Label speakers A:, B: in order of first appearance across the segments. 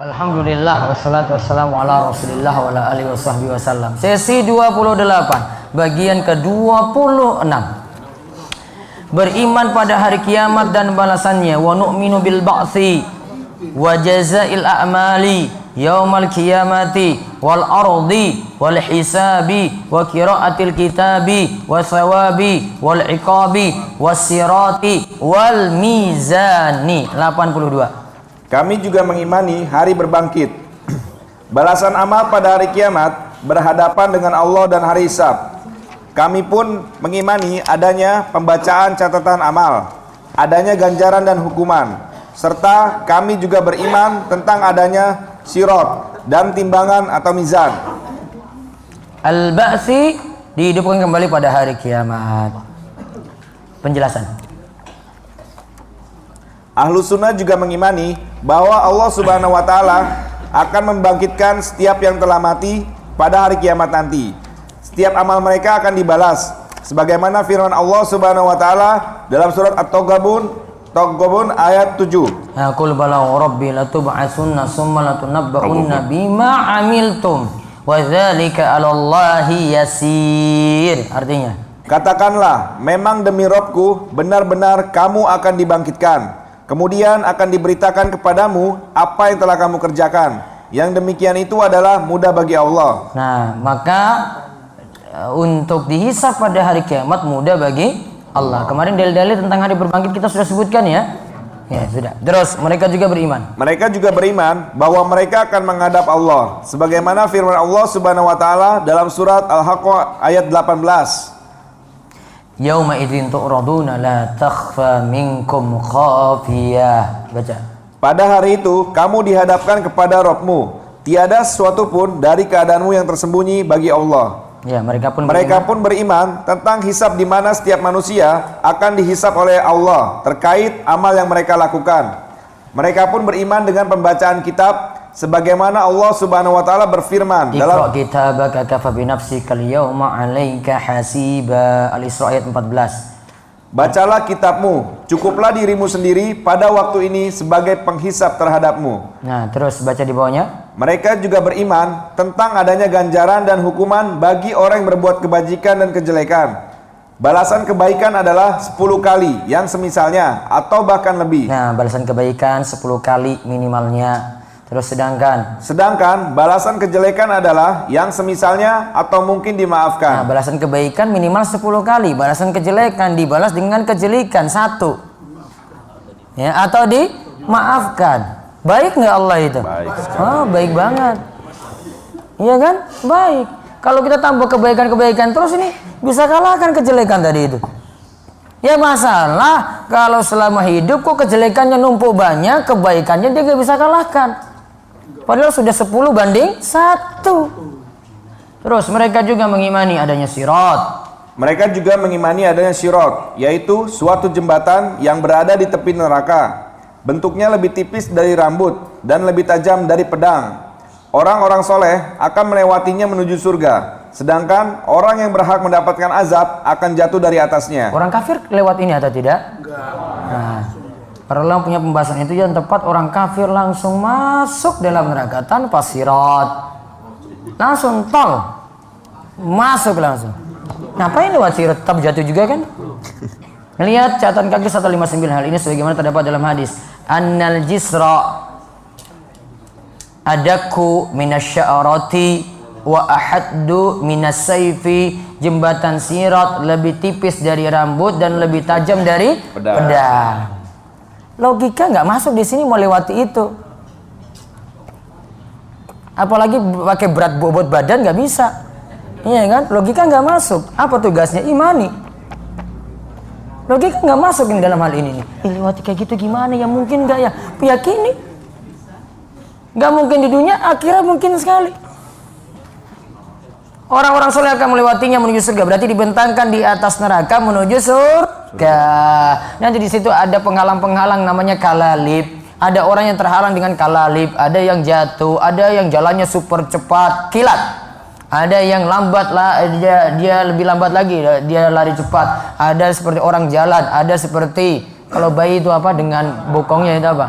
A: Alhamdulillah wassalatu wassalamu ala Rasulillah wa ala alihi wasallam. Sesi 28, bagian ke-26. Beriman pada hari kiamat dan balasannya, wa nu'minu bil ba'tsi wa jazail a'mali yaumal qiyamati wal ardi wal hisabi wa qiraatil kitabi wa sawabi wal iqabi was sirati wal mizani. 82.
B: Kami juga mengimani hari berbangkit, balasan amal pada hari kiamat, berhadapan dengan Allah dan hari hisab. Kami pun mengimani adanya pembacaan catatan amal, adanya ganjaran dan hukuman, serta kami juga beriman tentang adanya sirat dan timbangan atau mizan.
A: Al-Ba'tsi, dihidupkan kembali pada hari kiamat. Penjelasan.
B: Ahlu sunnah juga mengimani bahwa Allah subhanahu wa ta'ala akan membangkitkan setiap yang telah mati pada hari kiamat nanti. Setiap amal mereka akan dibalas, sebagaimana firman Allah subhanahu wa ta'ala dalam surat At-Taghabun ayat 7.
A: Qul bala rabbi latub'atsunna summa latunabba'unna bima amiltum wa dzalika 'alallahi yasir. Artinya,
B: katakanlah, memang demi Rabbku, benar-benar kamu akan dibangkitkan, kemudian akan diberitakan kepadamu apa yang telah kamu kerjakan. Yang demikian itu adalah mudah bagi Allah.
A: Nah, maka untuk dihisab pada hari kiamat mudah bagi Allah. Kemarin dalil-dalil tentang hari berbangkit kita sudah sebutkan ya. Ya, sudah. Terus mereka juga beriman.
B: Mereka juga beriman bahwa mereka akan menghadap Allah, sebagaimana firman Allah Subhanahu wa taala dalam surat Al-Haqqah ayat 18.
A: Yauma idzin tu'raduna la takhfa minkum khafiyah. Baca.
B: Pada hari itu kamu dihadapkan kepada Rabbmu, tiada sesuatu pun dari keadaanmu yang tersembunyi bagi Allah.
A: Ya, mereka pun
B: beriman tentang hisab, di mana setiap manusia akan dihisab oleh Allah terkait amal yang mereka lakukan. Mereka pun beriman dengan pembacaan kitab, sebagaimana Allah Subhanahu wa taala berfirman dalam
A: Iqra kitabaka kafa bi nafsika al-yawma 'alaika hasiba. Al-Isra ayat 14.
B: Bacalah kitabmu, cukuplah dirimu sendiri pada waktu ini sebagai penghisab terhadapmu.
A: Nah, terus baca di bawahnya.
B: Mereka juga beriman tentang adanya ganjaran dan hukuman bagi orang yang berbuat kebajikan dan kejelekan. Balasan kebaikan adalah 10 kali yang semisalnya atau bahkan lebih.
A: Nah, balasan kebaikan 10 kali minimalnya. Terus sedangkan
B: balasan kejelekan adalah yang semisalnya atau mungkin dimaafkan.
A: Nah, balasan kebaikan minimal 10 kali, balasan kejelekan dibalas dengan kejelekan 1. Ya, atau dimaafkan. Baik nggak Allah itu?
B: Baik sekali.
A: Oh, baik banget. Iya kan? Baik. Kalau kita tambah kebaikan-kebaikan terus, ini bisa kalahkan kejelekan tadi itu. Ya, masalah kalau selama hidup kok kejelekannya numpuk banyak, kebaikannya dia nggak bisa kalahkan. Padahal sudah 10 banding 1. Terus mereka juga mengimani adanya sirat.
B: Mereka juga mengimani adanya sirat, yaitu suatu jembatan yang berada di tepi neraka. Bentuknya lebih tipis dari rambut dan lebih tajam dari pedang. Orang-orang soleh akan melewatinya menuju surga, sedangkan orang yang berhak mendapatkan azab akan jatuh dari atasnya.
A: Orang kafir lewat ini atau tidak? Enggak. Nah, para ulama punya pembahasan itu yang tepat, orang kafir langsung masuk dalam neraka tanpa sirat. Langsung tol. Masuk langsung. Ngapain lewat sirat? Tetap jatuh juga kan? Lihat catatan kaki 159, hal ini sebagaimana terdapat dalam hadis. Annal jisra adaku minasya'arati wa ahaddu minasayfi. Jembatan sirat lebih tipis dari rambut dan lebih tajam dari pedang. Logika nggak masuk di sini, mau lewati itu. Apalagi pakai berat bobot badan nggak bisa. Iya kan? Logika nggak masuk. Apa tugasnya? Imani. Logika nggak masuk ini dalam hal ini nih. Lewati kayak gitu gimana ya? Mungkin nggak ya? Yakini. Nggak mungkin di dunia, akhirat mungkin sekali. Orang-orang soleh akan melewatinya menuju surga. Berarti dibentangkan di atas neraka menuju surga. Nanti di situ ada penghalang-penghalang namanya kalalib. Ada orang yang terhalang dengan kalalib, ada yang jatuh, ada yang jalannya super cepat, kilat. Ada yang lambat lah, dia lebih lambat lagi, dia lari cepat. Ada seperti orang jalan, ada seperti kalau bayi itu apa dengan bokongnya itu apa?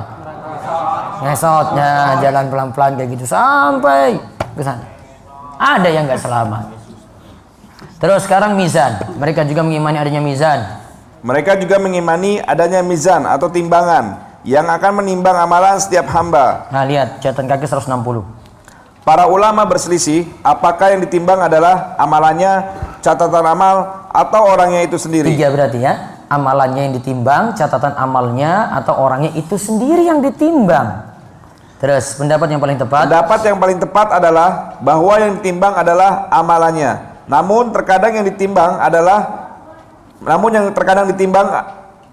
A: Ngesotnya, jalan pelan-pelan kayak gitu sampai ke sana. Ada yang nggak selamat. Terus sekarang mizan, mereka juga mengimani adanya mizan.
B: Mereka juga mengimani adanya mizan atau timbangan yang akan menimbang amalan setiap hamba.
A: Nah lihat catatan kaki 160.
B: Para ulama berselisih apakah yang ditimbang adalah amalannya, catatan amal, atau orangnya itu sendiri.
A: 3 berarti ya, amalannya yang ditimbang, catatan amalnya, atau orangnya itu sendiri yang ditimbang. Terus pendapat yang paling tepat?
B: Pendapat yang paling tepat adalah bahwa yang ditimbang adalah amalannya. Namun yang terkadang ditimbang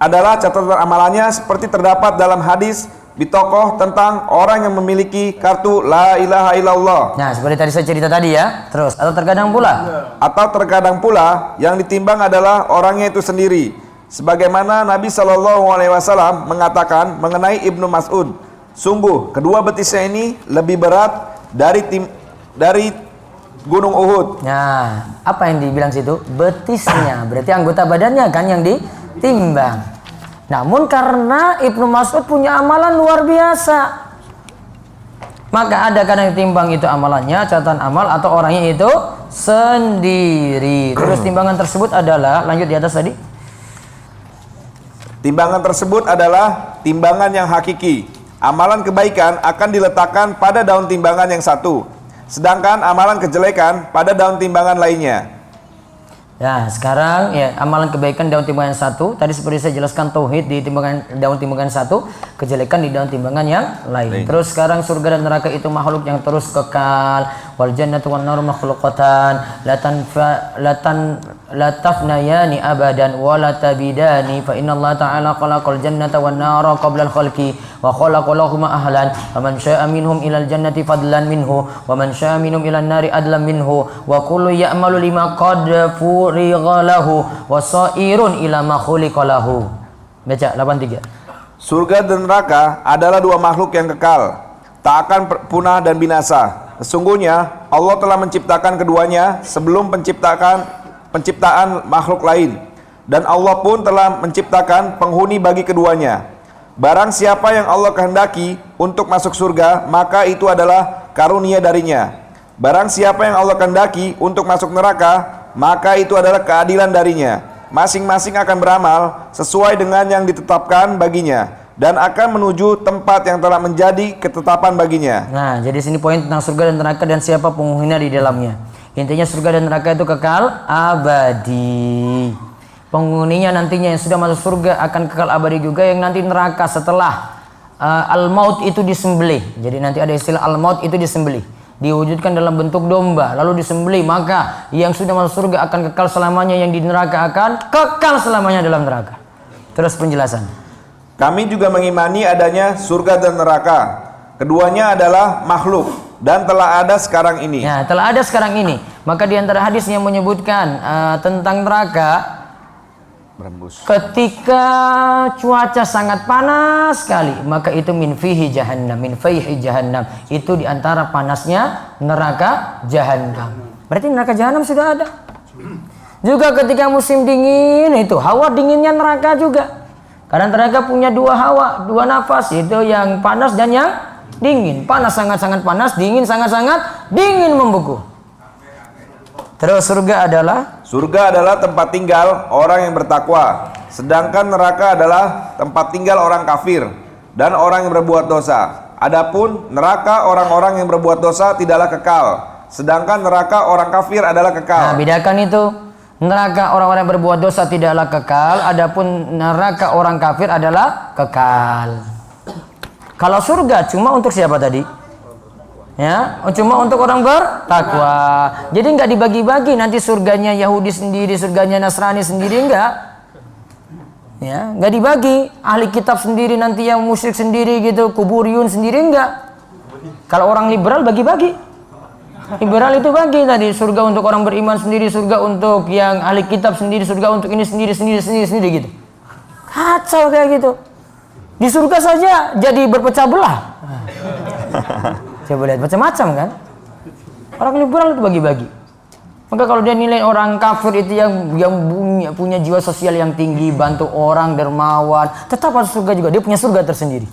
B: adalah catatan amalannya, seperti terdapat dalam hadis bitokoh tentang orang yang memiliki kartu la ilaha illallah.
A: Nah, seperti tadi saya cerita tadi ya. Terus atau terkadang pula yang ditimbang adalah orangnya itu sendiri. Sebagaimana Nabi SAW mengatakan mengenai Ibnu Mas'ud, sungguh kedua betisnya ini lebih berat dari Gunung Uhud. Nah, apa yang dibilang situ? Betisnya. Berarti anggota badannya kan yang ditimbang. Namun karena Ibnu Mas'ud punya amalan luar biasa, maka ada kadang ditimbang itu amalannya, catatan amal, atau orangnya itu sendiri. Terus timbangan tersebut adalah, lanjut di atas tadi.
B: Timbangan tersebut adalah timbangan yang hakiki. Amalan kebaikan akan diletakkan pada daun timbangan yang satu, sedangkan amalan kejelekan pada daun timbangan lainnya.
A: Ya, sekarang ya amalan kebaikan daun timbangan satu. Tadi seperti saya jelaskan tauhid di daun timbangan satu, kejelekan di daun timbangan yang lain. Terus sekarang surga dan neraka itu makhluk yang terus kekal. Wal jannatu wan naru makhluqatan la tafnayani abadan wa la tabidani fa inna Allah ta'ala khalaqal jannata wan nara qabla al khalqi wa khalaqa lahuma ahlan faman syaa'a minhum ilal jannati fadlan minhu wa man syaa'a minhum ilan nari adlan minhu wa kullu ya'malu lima qad furigha lahu wa sa'irun ila ma khuliqa lahu. Baca 83.
B: Surga dan neraka adalah dua makhluk yang kekal, tak akan punah dan binasa. Sesungguhnya Allah telah menciptakan keduanya sebelum penciptaan makhluk lain, dan Allah pun telah menciptakan penghuni bagi keduanya. Barang siapa yang Allah kehendaki untuk masuk surga, maka itu adalah karunia darinya. Barang siapa yang Allah kehendaki untuk masuk neraka, maka itu adalah keadilan darinya. Masing-masing akan beramal sesuai dengan yang ditetapkan baginya, dan akan menuju tempat yang telah menjadi ketetapan baginya.
A: Nah, jadi sini poin tentang surga dan neraka dan siapa penghuninya di dalamnya. Intinya surga dan neraka itu kekal abadi. Penghuninya nantinya yang sudah masuk surga akan kekal abadi juga, yang nanti neraka setelah al-maut itu disembelih. Jadi nanti ada istilah al-maut itu disembelih, diwujudkan dalam bentuk domba lalu disembelih, maka yang sudah masuk surga akan kekal selamanya, yang di neraka akan kekal selamanya dalam neraka. Terus penjelasan.
B: Kami juga mengimani adanya surga dan neraka. Keduanya adalah makhluk dan telah ada sekarang ini.
A: Ya, telah ada sekarang ini. Maka di antara hadis yang menyebutkan tentang neraka, ketika cuaca sangat panas sekali, maka itu min fihi jahannam, min fihi jahannam. Itu di antara panasnya neraka jahannam. Berarti neraka jahannam sudah ada. Juga ketika musim dingin, itu hawa dinginnya neraka juga. Karena neraka punya dua hawa, dua nafas, itu yang panas dan yang dingin. Panas sangat-sangat panas, dingin sangat-sangat dingin membeku. Terus surga adalah
B: tempat tinggal orang yang bertakwa, sedangkan neraka adalah tempat tinggal orang kafir dan orang yang berbuat dosa. Adapun neraka orang-orang yang berbuat dosa tidaklah kekal, sedangkan neraka orang kafir adalah kekal.
A: Nah, bedakan itu. Neraka orang-orang yang berbuat dosa tidaklah kekal, adapun neraka orang kafir adalah kekal. Kalau surga cuma untuk siapa tadi? Ya, cuma untuk orang bertakwa. Jadi nggak dibagi-bagi, nanti surganya Yahudi sendiri, surganya Nasrani sendiri, enggak. Ya, nggak dibagi. Ahli kitab sendiri, nanti yang musyrik sendiri gitu, kuburiyun sendiri, enggak. Kalau orang liberal bagi-bagi. Liberal itu bagi tadi, surga untuk orang beriman sendiri, surga untuk yang ahli kitab sendiri, surga untuk ini sendiri gitu. Kacau kayak gitu. Di surga saja jadi berpecah belah. Coba lihat macam-macam kan. Orang liberal itu bagi-bagi. Maka kalau dia nilai orang kafir itu yang punya jiwa sosial yang tinggi, bantu orang, dermawan, tetap harus surga juga. Dia punya surga tersendiri.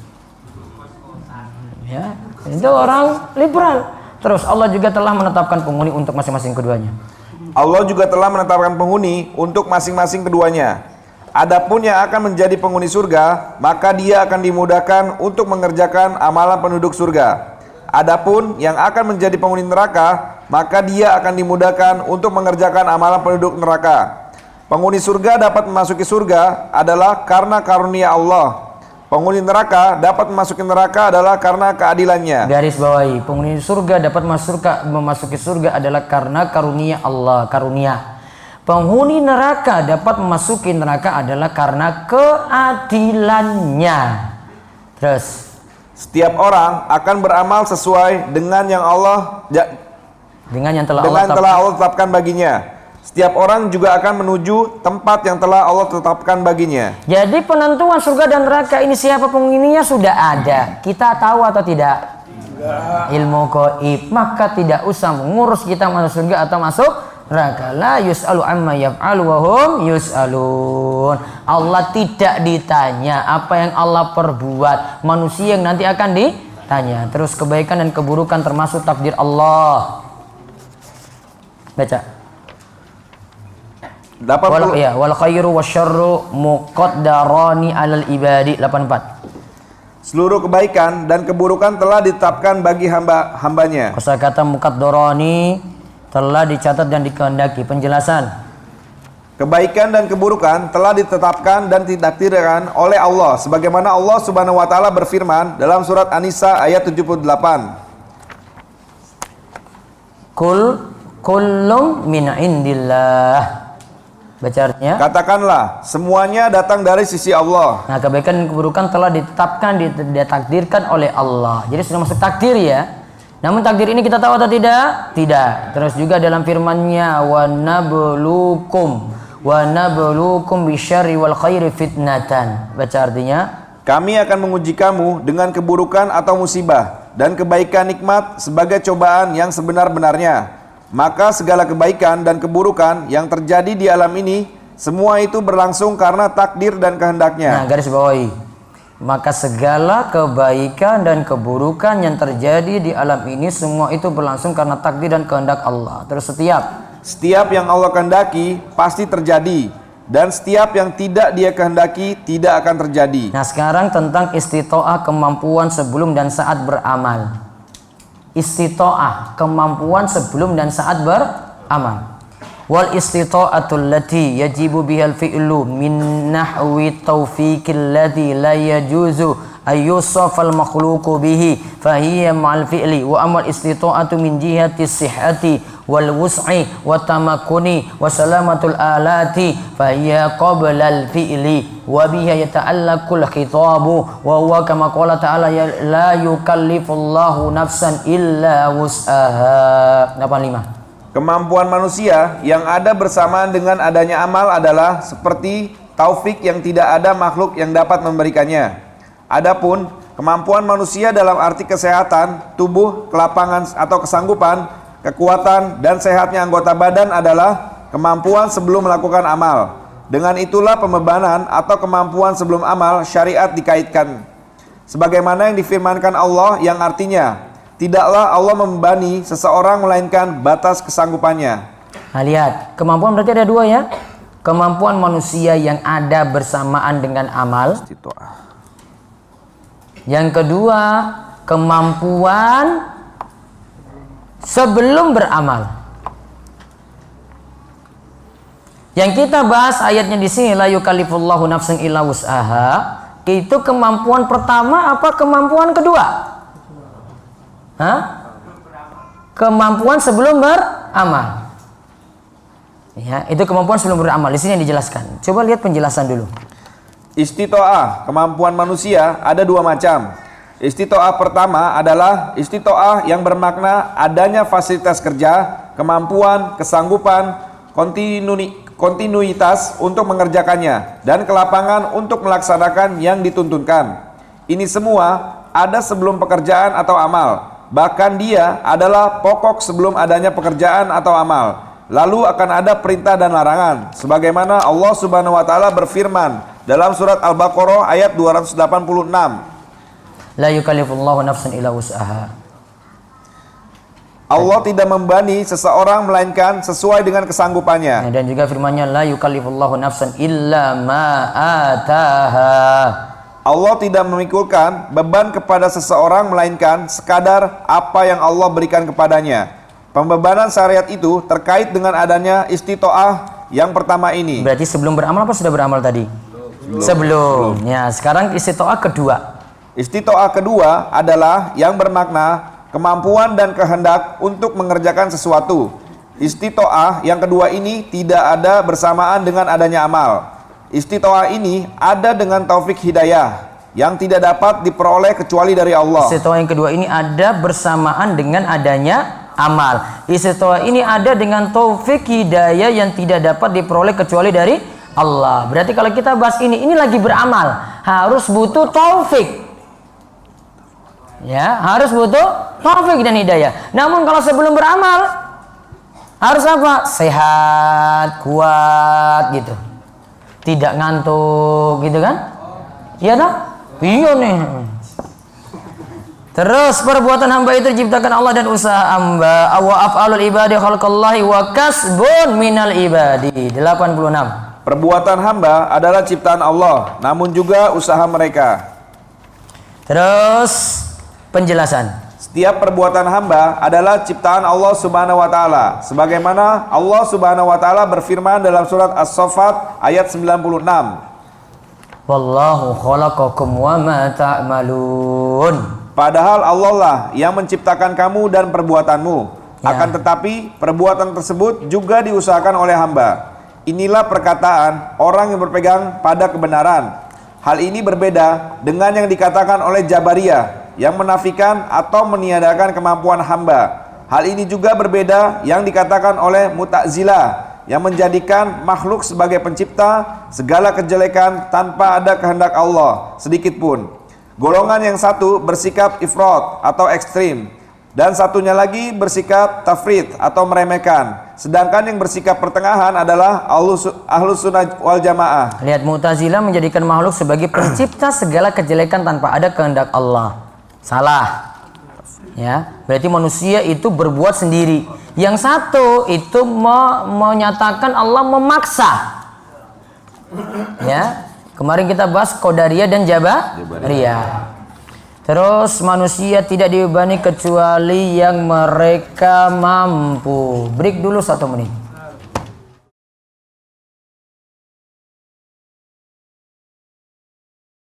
A: Ya, itu orang liberal. Terus Allah juga telah menetapkan penghuni untuk masing-masing keduanya.
B: Allah juga telah menetapkan penghuni untuk masing-masing keduanya. Adapun yang akan menjadi penghuni surga, maka dia akan dimudahkan untuk mengerjakan amalan penduduk surga. Adapun yang akan menjadi penghuni neraka, maka dia akan dimudahkan untuk mengerjakan amalan penduduk neraka. Penghuni surga dapat memasuki surga adalah karena karunia Allah. Penghuni neraka dapat memasuki neraka adalah karena keadilannya.
A: Garis bawahi, penghuni surga dapat memasuki surga adalah karena karunia Allah, karunia. Penghuni neraka dapat memasuki neraka adalah karena keadilannya. Terus, setiap
B: orang akan beramal sesuai dengan yang Allah telah Allah tetapkan baginya. Setiap orang juga akan menuju tempat yang telah Allah tetapkan baginya.
A: Jadi penentuan surga dan neraka ini siapa penghuninya sudah ada. Kita tahu atau tidak? Ilmu gaib. Maka tidak usah mengurus kita masuk surga atau masuk neraka. La yus'alu amma yaf'alu wa hum yus'alun. Allah tidak ditanya apa yang Allah perbuat. Manusia yang nanti akan ditanya. Terus kebaikan dan keburukan termasuk takdir Allah. Baca. Wal khairu wasyarru muqaddarani 'alal ibadi 84.
B: Seluruh kebaikan dan keburukan telah ditetapkan bagi hambanya.
A: Kosakata muqaddarani telah dicatat dan dikehendaki. Penjelasan.
B: Kebaikan dan keburukan telah ditetapkan dan ditakdirkan oleh Allah sebagaimana Allah Subhanahu wa taala berfirman dalam surat An-Nisa ayat 78. Kullum min indillah. Baca artinya. Katakanlah, semuanya datang dari sisi Allah.
A: Nah, kebaikan dan keburukan telah ditetapkan, ditakdirkan oleh Allah. Jadi sudah masuk takdir ya. Namun takdir ini kita tahu atau tidak? Tidak. Terus juga dalam firman-Nya wa nabluukum bisyarri wal khairi fitnatan. Baca artinya.
B: Kami akan menguji kamu dengan keburukan atau musibah dan kebaikan nikmat sebagai cobaan yang sebenar-benarnya. Maka segala kebaikan dan keburukan yang terjadi di alam ini, semua itu berlangsung karena takdir dan kehendaknya.
A: Nah, garis bawahi. Maka segala kebaikan dan keburukan yang terjadi di alam ini, semua itu berlangsung karena takdir dan kehendak Allah. Terus
B: setiap yang Allah kehendaki pasti terjadi, dan setiap yang tidak Dia kehendaki tidak akan terjadi.
A: Nah, sekarang tentang istitoah, kemampuan sebelum dan saat beramal. Istitoah, kemampuan sebelum dan saat beramal. Wal istita'atul lati yajibu bihal fi'lu min nahwi taufiqil ladzi la yajuzu ayyusafal makhluqu bihi fahiya ma'al fi'li wa amal istita'atu min jihati sihhati wal wus'i wa tamakkuni wa salamatul alati fahiya qabla al fi'li wa biha yata'allaqul khitabu wa huwa kama qala ta'ala la yukallifullahu nafsan illa wus'aha. 85.
B: Kemampuan manusia yang ada bersamaan dengan adanya amal adalah seperti taufik yang tidak ada makhluk yang dapat memberikannya. Adapun kemampuan manusia dalam arti kesehatan, tubuh, kelapangan atau kesanggupan, kekuatan dan sehatnya anggota badan adalah kemampuan sebelum melakukan amal. Dengan itulah pembebanan atau kemampuan sebelum amal syariat dikaitkan. Sebagaimana yang difirmankan Allah yang artinya, tidaklah Allah membebani seseorang melainkan batas kesanggupannya.
A: Nah, lihat, kemampuan berarti ada dua ya. Kemampuan manusia yang ada bersamaan dengan amal. Yang kedua, kemampuan sebelum beramal. Yang kita bahas ayatnya di sini, la yukallifullahu nafsan illa wus'aha. Itu kemampuan pertama apa kemampuan kedua? Kemampuan sebelum beramal. Ya, itu kemampuan sebelum beramal. Di sini yang dijelaskan. Coba lihat penjelasan dulu.
B: Istitoah, kemampuan manusia ada dua macam. Istitoah pertama adalah istitoah yang bermakna adanya fasilitas kerja, kemampuan, kesanggupan, kontinuitas untuk mengerjakannya, dan kelapangan untuk melaksanakan yang dituntunkan. Ini semua ada sebelum pekerjaan atau amal. Bahkan dia adalah pokok sebelum adanya pekerjaan atau amal. Lalu akan ada perintah dan larangan sebagaimana Allah Subhanahu wa taala berfirman dalam surat Al-Baqarah ayat 286.
A: La yukallifullahu nafsan illa wus'aha.
B: Allah tidak membebani seseorang melainkan sesuai dengan kesanggupannya.
A: Dan juga firman-Nya la yukallifullahu nafsan illa ma ataha.
B: Allah tidak memikulkan beban kepada seseorang melainkan sekadar apa yang Allah berikan kepadanya. Pembebanan syariat itu terkait dengan adanya istitoah yang pertama ini.
A: Berarti sebelum beramal apa sudah beramal tadi? Sebelum. Ya, sekarang istitoah kedua.
B: Istitoah kedua adalah yang bermakna kemampuan dan kehendak untuk mengerjakan sesuatu. Istitoah yang kedua ini tidak ada bersamaan dengan adanya amal. Istitoah ini ada dengan taufik hidayah yang tidak dapat diperoleh kecuali dari Allah.
A: Istitoah yang kedua ini ada bersamaan dengan adanya amal. Istitoah ini ada dengan taufik hidayah yang tidak dapat diperoleh kecuali dari Allah. Berarti kalau kita bahas ini lagi beramal, harus butuh taufik. Ya, harus butuh taufik dan hidayah. Namun kalau sebelum beramal harus apa? Sehat, kuat gitu. Tidak ngantuk gitu kan? Iya dong? Iya nih. Terus perbuatan hamba itu diciptakan Allah dan usaha hamba. Wa af'alul ibadi khalqallahi wa kasbun minal ibadi. 86.
B: Perbuatan hamba adalah ciptaan Allah, namun juga usaha mereka.
A: Terus penjelasan.
B: Setiap perbuatan hamba adalah ciptaan Allah Subhanahu wa taala, sebagaimana Allah Subhanahu wa taala berfirman dalam surat As-Saffat ayat 96.
A: Wallahu khalaqakum wa ma ta'malun.
B: Padahal Allah lah yang menciptakan kamu dan perbuatanmu.
A: Ya.
B: Akan tetapi perbuatan tersebut juga diusahakan oleh hamba. Inilah perkataan orang yang berpegang pada kebenaran. Hal ini berbeda dengan yang dikatakan oleh Jabariyah yang menafikan atau meniadakan kemampuan hamba. Hal ini juga berbeda yang dikatakan oleh Mu'tazilah yang menjadikan makhluk sebagai pencipta segala kejelekan tanpa ada kehendak Allah sedikit pun. Golongan yang satu bersikap ifrat atau ekstrim, dan satunya lagi bersikap tafrid atau meremehkan. Sedangkan yang bersikap pertengahan adalah ahlus sunnah wal jamaah.
A: Lihat, Mu'tazilah menjadikan makhluk sebagai pencipta segala kejelekan tanpa ada kehendak Allah. Salah. Ya, berarti manusia itu berbuat sendiri. Yang satu itu menyatakan Allah memaksa. Ya. Kemarin kita bahas Qadariyah dan Jabariyah. Terus manusia tidak dibebani kecuali yang mereka mampu. Break dulu 1 menit.